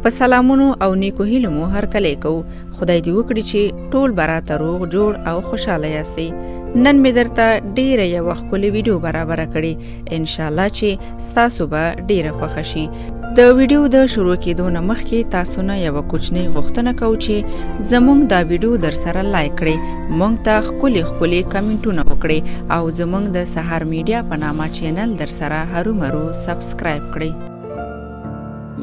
په سلامونو او نیکو هیلو مو هرکلی کوو. خدای دې وکړي چې ټول به راته روغ جوړ او خوشحاله یاستئ. نن مې درته ډیره یوه ښکلې ویډیو برابره کړې، انشاءالله چې ستاسو به ډیره خوښه شي. د ویډیو د شروع کېدو نه مخکې تاسو نه یوه کوچنۍ غوښتنه کوو چې زموږ دا ویډیو در سره لایک کړئ، موږ ته ښکلي کمنټونه وکړئ او زموږ د سهار میډیا په نامه چینل در سره هرومرو سبسکرایب کړئ.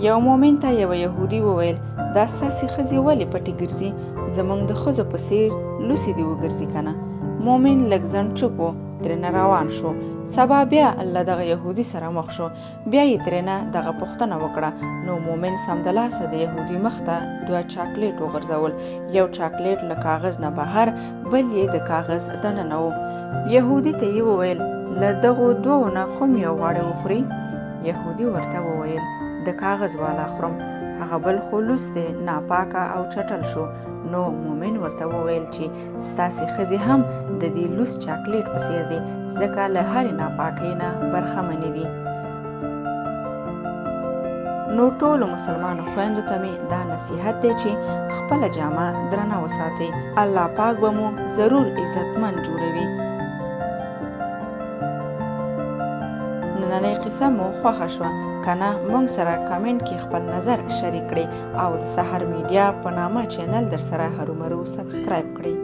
یو مومن ته یو یهودي وویل، دا ستاسې ښځې ولې پټې ګرځي؟ زموږ د ښځو په څېر لوسې دې وګرځي که نه؟ مومن لږ ځنډ چوپ و، ترېنه روان شو. سبا بیا له دغه یهودي سره مخ شو، بیا یې ترېنه دغه پوښتنه وکړه. نو مومن سمدلاسه د یهودي مخ ته 2 چاکلیټ وغورځول، یو چاکلیټ له کاغذ نه بهر، بل یې د کاغذ دننه و. یهودي ته یې وویل، له دغو 2 نه کوم یو غواړې وخوري؟ یهودي ورته وویل، د کاغذ والا خورم، هغه بل خو لوس دی، ناپاکه او چټل شو. نو مومن ورته وویل چې ستاسې ښځې هم د دې لوس چاکلیټ په څېر دي، ځکه له هرې ناپاکۍ نه برخمنې دي. نو ټولو مسلمانو خویندو ته مې دا نصیحت دی چې خپله جامه درنه وساتئ، الله پاک به مو ضرور عزتمند جوړوي. نننۍ قصه مو خوښه شوه که نه؟ موږ سره کامنټ کې خپل نظر شریک کړئ او د سهار میډیا په نامه چینل در سره هرومرو سبسکرایب کړئ.